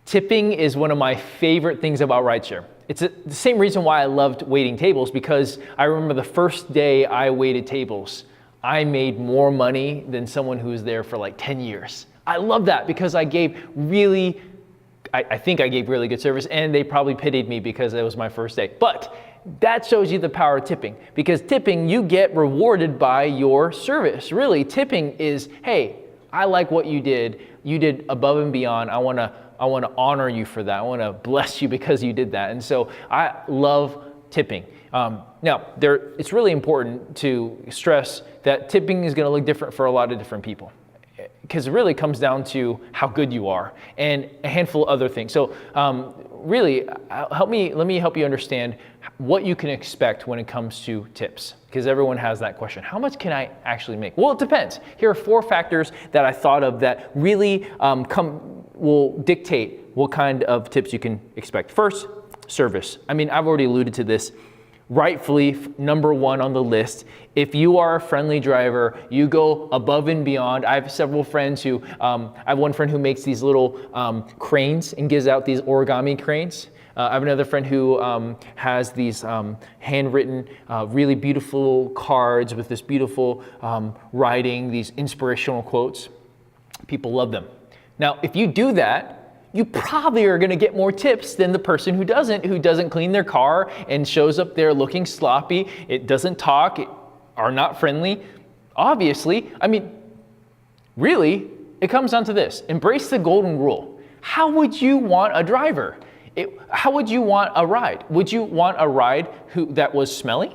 Tipping is one of my favorite things about rideshare. It's the same reason why I loved waiting tables, because I remember the first day I waited tables, I made more money than someone who was there for like 10 years. I love that because I think I gave really good service, and they probably pitied me because it was my first day. But that shows you the power of tipping, because tipping, you get rewarded by your service. Really, tipping is, hey, I like what you did. You did above and beyond. I want to honor you for that. I want to bless you because you did that. And so I love tipping. Now, it's really important to stress that tipping is going to look different for a lot of different people, because it really comes down to how good you are and a handful of other things. So really, let me help you understand what you can expect when it comes to tips, because everyone has that question. How much can I actually make? Well, it depends. Here are 4 factors that I thought of that really will dictate what kind of tips you can expect. First, service. I mean, I've already alluded to this. Rightfully, number 1 on the list. If you are a friendly driver, you go above and beyond. I have several friends who, I have one friend who makes these little cranes and gives out these origami cranes. I have another friend who has these handwritten, really beautiful cards with this beautiful writing, these inspirational quotes. People love them. Now, if you do that, you probably are going to get more tips than the person who doesn't clean their car and shows up there looking sloppy, it doesn't talk, are not friendly. Obviously, I mean, really, it comes down to this. Embrace the golden rule. How would you want a driver? How would you want a ride? Would you want a ride that was smelly?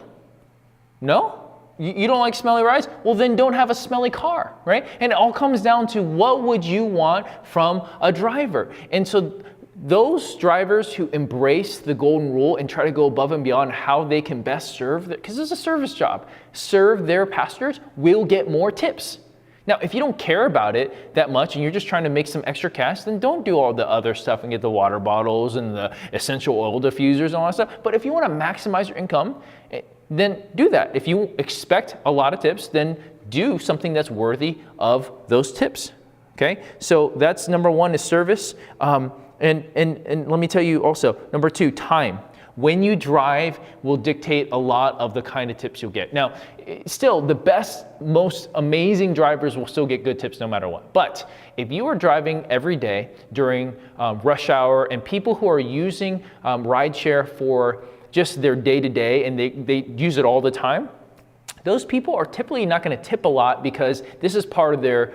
No? You don't like smelly rides? Well, then don't have a smelly car, right? And it all comes down to what would you want from a driver? And so those drivers who embrace the golden rule and try to go above and beyond how they can best serve, because it's a service job, serve their passengers, will get more tips. Now, if you don't care about it that much and you're just trying to make some extra cash, then don't do all the other stuff and get the water bottles and the essential oil diffusers and all that stuff. But if you want to maximize your income, then do that. If you expect a lot of tips, then do something that's worthy of those tips. Okay, so that's number 1 is service. And let me tell you also, number 2, time. When you drive will dictate a lot of the kind of tips you'll get. Now, still, the best, most amazing drivers will still get good tips no matter what. But if you are driving every day during rush hour, and people who are using rideshare for just their day-to-day and they use it all the time, those people are typically not going to tip a lot, because this is part of their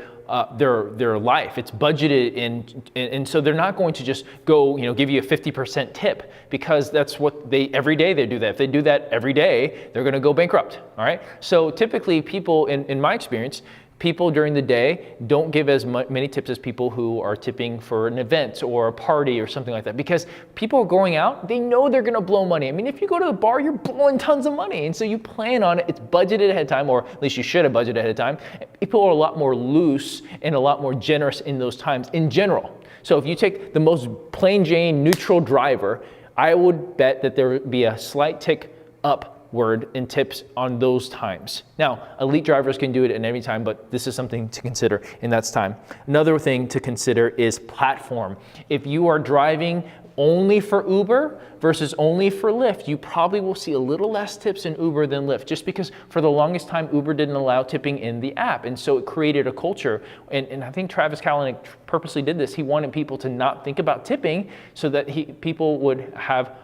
life. It's budgeted in, and so they're not going to just go, give you a 50% tip, because that's what every day they do that. If they do that every day, they're going to go bankrupt. All right. So typically, people, in my experience, people during the day don't give as many tips as people who are tipping for an event or a party or something like that, because people are going out, they know they're going to blow money. I mean, if you go to the bar, you're blowing tons of money. And so you plan on it. It's budgeted ahead of time, or at least you should have budgeted ahead of time. People are a lot more loose and a lot more generous in those times in general. So if you take the most plain Jane neutral driver, I would bet that there would be a slight tick upward in tips on those times. Now, elite drivers can do it at any time, but this is something to consider, and that's time. Another thing to consider is platform. If you are driving only for Uber versus only for Lyft, you probably will see a little less tips in Uber than Lyft, just because for the longest time Uber didn't allow tipping in the app, and so it created a culture. And I think Travis Kalanick purposely did this. He wanted people to not think about tipping so that people would have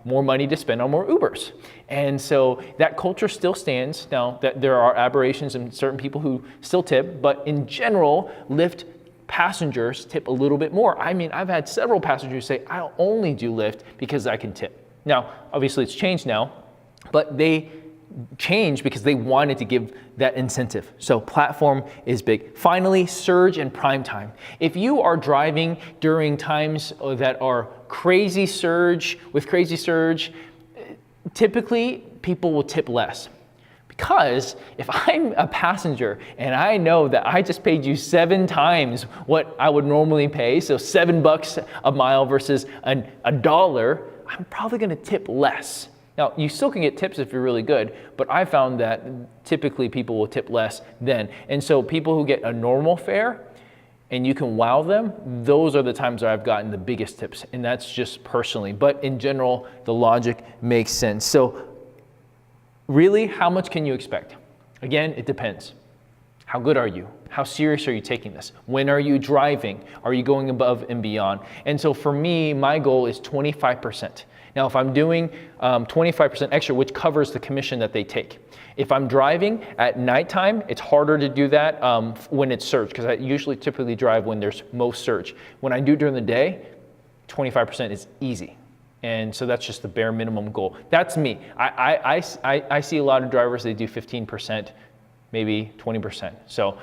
more money to spend on more Ubers. And so that culture still stands. Now, that there are aberrations and certain people who still tip, but in general, Lyft passengers tip a little bit more. I mean, I've had several passengers say, I'll only do Lyft because I can tip. Now, obviously it's changed now, but they changed because they wanted to give that incentive. So platform is big. Finally, surge and prime time. If you are driving during times that are crazy surge, typically people will tip less. Because if I'm a passenger and I know that I just paid you 7 times what I would normally pay, so $7 a mile versus $1, I'm probably going to tip less. Now, you still can get tips if you're really good, but I found that typically people will tip less then. And so people who get a normal fare, and you can wow them, those are the times where I've gotten the biggest tips, and that's just personally. But in general, the logic makes sense. So really, how much can you expect? Again, it depends. How good are you? How serious are you taking this? When are you driving? Are you going above and beyond? And so for me, my goal is 25%. Now, if I'm doing 25% extra, which covers the commission that they take. If I'm driving at nighttime, it's harder to do that when it's surge, because I usually typically drive when there's most surge. When I do during the day, 25% is easy. And so that's just the bare minimum goal. That's me. I see a lot of drivers, they do 15%, maybe 20%. So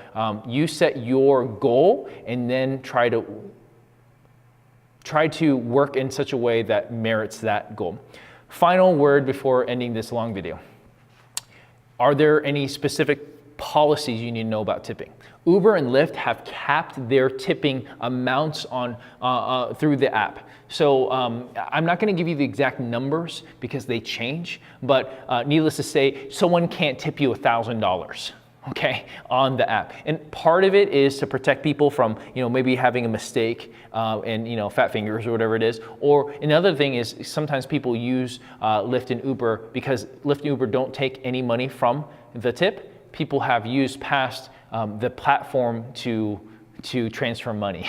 you set your goal and then try to work in such a way that merits that goal. Final word before ending this long video. Are there any specific policies you need to know about tipping? Uber and Lyft have capped their tipping amounts on through the app. So I'm not going to give you the exact numbers because they change, but needless to say, someone can't tip you $1,000. Okay, on the app. And part of it is to protect people from, maybe having a mistake and, fat fingers or whatever it is. Or another thing is sometimes people use Lyft and Uber because Lyft and Uber don't take any money from the tip. People have used past the platform to transfer money,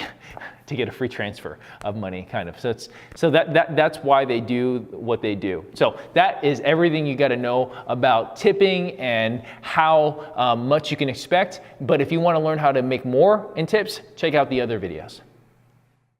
to get a free transfer of money, kind of. So that's why they do what they do. So that is everything you got to know about tipping and how much you can expect. But if you want to learn how to make more in tips, check out the other videos.